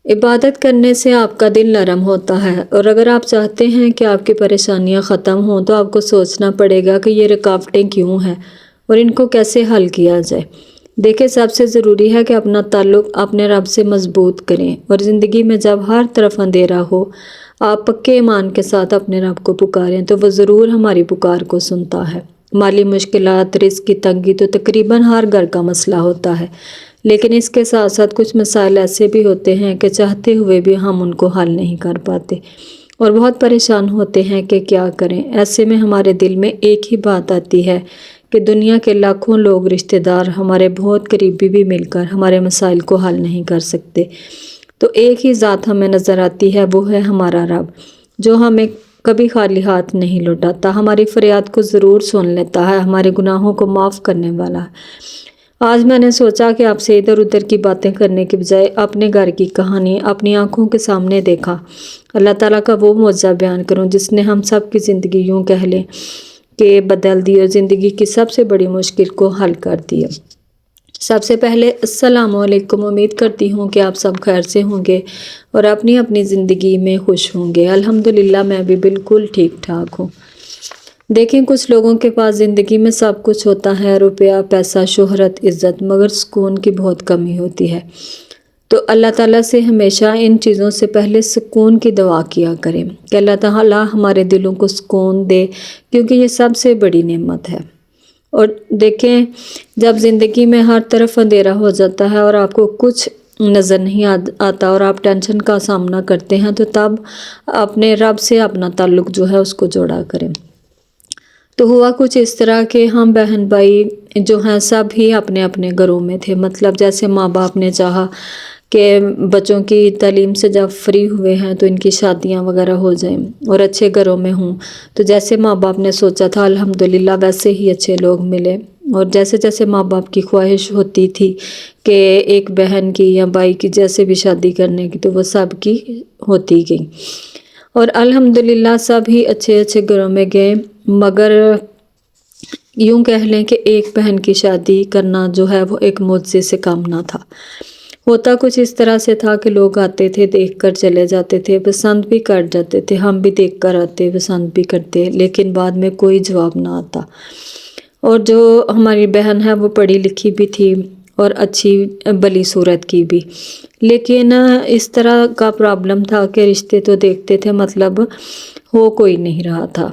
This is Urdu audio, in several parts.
عبادت کرنے سے آپ کا دل نرم ہوتا ہے، اور اگر آپ چاہتے ہیں کہ آپ کی پریشانیاں ختم ہوں تو آپ کو سوچنا پڑے گا کہ یہ رکاوٹیں کیوں ہیں اور ان کو کیسے حل کیا جائے۔ دیکھیں، سب سے ضروری ہے کہ اپنا تعلق اپنے رب سے مضبوط کریں، اور زندگی میں جب ہر طرف اندھیرا ہو آپ پکے ایمان کے ساتھ اپنے رب کو پکاریں تو وہ ضرور ہماری پکار کو سنتا ہے۔ مالی مشکلات، رزق کی تنگی تو تقریباً ہر گھر کا مسئلہ ہوتا ہے، لیکن اس کے ساتھ ساتھ کچھ مسائل ایسے بھی ہوتے ہیں کہ چاہتے ہوئے بھی ہم ان کو حل نہیں کر پاتے اور بہت پریشان ہوتے ہیں کہ کیا کریں۔ ایسے میں ہمارے دل میں ایک ہی بات آتی ہے کہ دنیا کے لاکھوں لوگ، رشتہ دار، ہمارے بہت قریبی بھی مل کر ہمارے مسائل کو حل نہیں کر سکتے، تو ایک ہی ذات ہمیں نظر آتی ہے، وہ ہے ہمارا رب، جو ہمیں کبھی خالی ہاتھ نہیں لوٹاتا، ہماری فریاد کو ضرور سن لیتا ہے، ہمارے گناہوں کو معاف کرنے والا ہے۔ آج میں نے سوچا کہ آپ سے ادھر ادھر کی باتیں کرنے کے بجائے اپنے گھر کی کہانی اپنی آنکھوں کے سامنے دیکھا، اللہ تعالیٰ کا وہ معجزہ بیان کروں جس نے ہم سب کی زندگی یوں کہہ لیں کہ بدل دی اور زندگی کی سب سے بڑی مشکل کو حل کر دیا۔ سب سے پہلے السلام علیکم، امید کرتی ہوں کہ آپ سب خیر سے ہوں گے اور اپنی اپنی زندگی میں خوش ہوں گے۔ الحمدللہ میں بھی بالکل ٹھیک ٹھاک ہوں۔ دیکھیں، کچھ لوگوں کے پاس زندگی میں سب کچھ ہوتا ہے، روپیہ، پیسہ، شہرت، عزت، مگر سکون کی بہت کمی ہوتی ہے۔ تو اللہ تعالیٰ سے ہمیشہ ان چیزوں سے پہلے سکون کی دعا کیا کریں کہ اللہ تعالیٰ ہمارے دلوں کو سکون دے، کیونکہ یہ سب سے بڑی نعمت ہے۔ اور دیکھیں، جب زندگی میں ہر طرف اندھیرا ہو جاتا ہے اور آپ کو کچھ نظر نہیں آتا اور آپ ٹینشن کا سامنا کرتے ہیں، تو تب اپنے رب سے اپنا تعلق جو ہے اس کو جوڑا کریں۔ تو ہوا کچھ اس طرح کہ ہم بہن بھائی جو ہیں سب ہی اپنے اپنے گھروں میں تھے، مطلب جیسے ماں باپ نے چاہا کہ بچوں کی تعلیم سے جب فری ہوئے ہیں تو ان کی شادیاں وغیرہ ہو جائیں اور اچھے گھروں میں ہوں، تو جیسے ماں باپ نے سوچا تھا الحمدللہ ویسے ہی اچھے لوگ ملے، اور جیسے جیسے ماں باپ کی خواہش ہوتی تھی کہ ایک بہن کی یا بھائی کی جیسے بھی شادی کرنے کی، تو وہ سب کی ہوتی گئی اور الحمدللہ سب ہی اچھے اچھے گھروں میں گئے، مگر یوں کہہ لیں کہ ایک بہن کی شادی کرنا جو ہے وہ ایک معجزے سے کم نہ تھا۔ ہوتا کچھ اس طرح سے تھا کہ لوگ آتے تھے، دیکھ کر چلے جاتے تھے، پسند بھی کر جاتے تھے، ہم بھی دیکھ کر آتے، پسند بھی کرتے، لیکن بعد میں کوئی جواب نہ آتا۔ اور جو ہماری بہن ہے وہ پڑھی لکھی بھی تھی اور اچھی بلی صورت کی بھی، لیکن اس طرح کا پرابلم تھا کہ رشتے تو دیکھتے تھے، مطلب ہو کوئی نہیں رہا تھا۔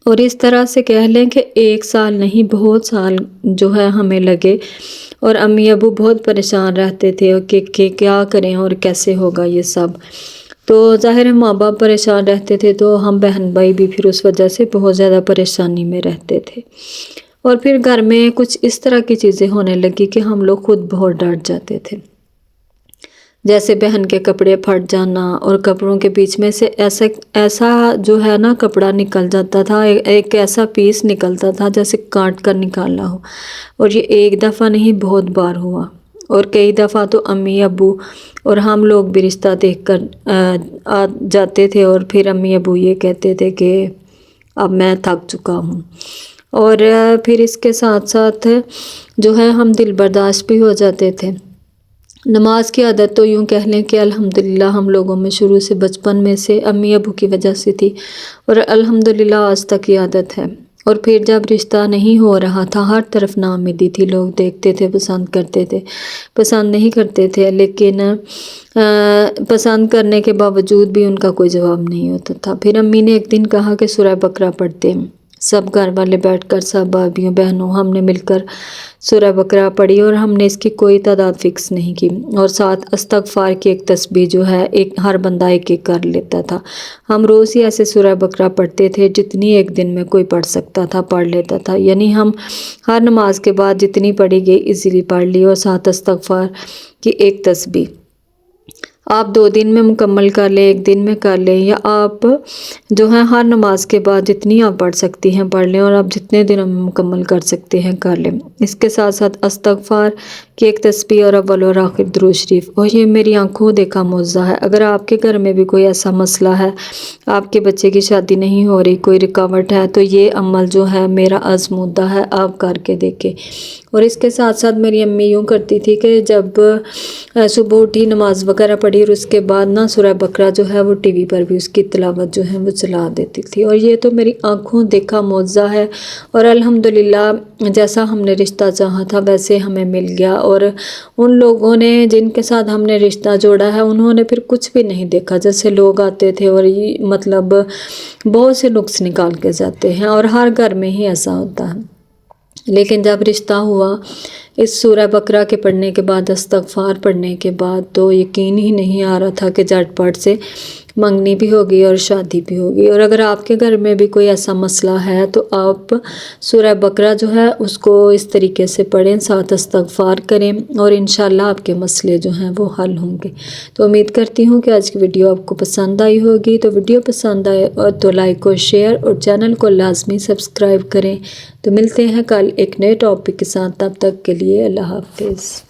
اور اس طرح سے کہہ لیں کہ ایک سال نہیں بہت سال جو ہے ہمیں لگے، اور امی ابو بہت پریشان رہتے تھے کہ کیا کریں اور کیسے ہوگا یہ سب۔ تو ظاہر ہے ماں باپ پریشان رہتے تھے تو ہم بہن بھائی بھی پھر اس وجہ سے بہت زیادہ پریشانی میں رہتے تھے، اور پھر گھر میں کچھ اس طرح کی چیزیں ہونے لگی کہ ہم لوگ خود بہت ڈر جاتے تھے، جیسے بہن کے کپڑے پھٹ جانا اور کپڑوں کے بیچ میں سے ایسا جو ہے نا کپڑا نکل جاتا تھا، ایک ایسا پیس نکلتا تھا جیسے کاٹ کر نکالا ہو، اور یہ ایک دفعہ نہیں بہت بار ہوا، اور کئی دفعہ تو امی ابو اور ہم لوگ بھی رشتہ دیکھ کر آ جاتے تھے، اور پھر امی ابو یہ کہتے تھے کہ اب میں تھک چکا ہوں، اور پھر اس کے ساتھ ساتھ جو ہے ہم دل برداشت بھی ہو جاتے تھے۔ نماز کی عادت تو یوں کہہ لیں کہ الحمدللہ ہم لوگوں میں شروع سے بچپن میں سے امی ابو کی وجہ سے تھی، اور الحمدللہ آج تک کی عادت ہے۔ اور پھر جب رشتہ نہیں ہو رہا تھا، ہر طرف ناامیدی تھی، لوگ دیکھتے تھے، پسند کرتے تھے، پسند نہیں کرتے تھے، لیکن پسند کرنے کے باوجود بھی ان کا کوئی جواب نہیں ہوتا تھا۔ پھر امی نے ایک دن کہا کہ سورہ بقرہ پڑھتے ہیں، سب گھر والے بیٹھ کر، سب بھائیوں بہنوں ہم نے مل کر سورہ بقرہ پڑھی، اور ہم نے اس کی کوئی تعداد فکس نہیں کی، اور ساتھ استغفار کی ایک تسبیح جو ہے ہر بندہ ایک ایک کر لیتا تھا۔ ہم روز ہی ایسے سورہ بقرہ پڑھتے تھے، جتنی ایک دن میں کوئی پڑھ سکتا تھا پڑھ لیتا تھا، یعنی ہم ہر نماز کے بعد جتنی پڑھی گئی ایزیلی پڑھ لی، اور ساتھ استغفار کی ایک تسبیح آپ 2 دن میں مکمل کر لیں، 1 دن میں کر لیں، یا آپ جو ہے ہر نماز کے بعد جتنی آپ پڑھ سکتی ہیں پڑھ لیں، اور آپ جتنے دنوں میں مکمل کر سکتے ہیں کر لیں۔ اس کے ساتھ ساتھ استغفار کی ایک تسبیح اور اول اور آخر درود شریف، اور یہ میری آنکھوں دیکھا معجزہ ہے۔ اگر آپ کے گھر میں بھی کوئی ایسا مسئلہ ہے، آپ کے بچے کی شادی نہیں ہو رہی، کوئی رکاوٹ ہے، تو یہ عمل جو ہے میرا آزمودہ ہے، آپ کر کے دیکھیں، اور اس کے ساتھ ساتھ میری امی یوں کرتی تھی کہ جب صبح اٹھی نماز وغیرہ پڑھی اور اس کے بعد نا سورہ بقرہ جو ہے وہ ٹی وی پر بھی اس کی تلاوت جو ہے وہ چلا دیتی تھی، اور یہ تو میری آنکھوں دیکھا معجزہ ہے، اور الحمدللہ جیسا ہم نے رشتہ چاہا تھا ویسے ہمیں مل گیا۔ اور ان لوگوں نے جن کے ساتھ ہم نے رشتہ جوڑا ہے انہوں نے پھر کچھ بھی نہیں دیکھا، جیسے لوگ آتے تھے اور یہ مطلب بہت سے نقص نکال کے جاتے ہیں، اور ہر گھر میں ہی ایسا ہوتا ہے، لیکن جب رشتہ ہوا اس سورہ بقرہ کے پڑھنے کے بعد، استغفار پڑھنے کے بعد، تو یقین ہی نہیں آ رہا تھا کہ جھٹ پٹ سے منگنی بھی ہوگی اور شادی بھی ہوگی۔ اور اگر آپ کے گھر میں بھی کوئی ایسا مسئلہ ہے تو آپ سورہ بقرہ جو ہے اس کو اس طریقے سے پڑھیں، ساتھ استغفار کریں، اور انشاءاللہ آپ کے مسئلے جو ہیں وہ حل ہوں گے۔ تو امید کرتی ہوں کہ آج کی ویڈیو آپ کو پسند آئی ہوگی، تو ویڈیو پسند آئے تو لائک اور شیئر اور چینل کو لازمی سبسکرائب کریں۔ تو ملتے ہیں کل ایک نئے ٹاپک کے ساتھ، تب تک کے لیے اللہ حافظ۔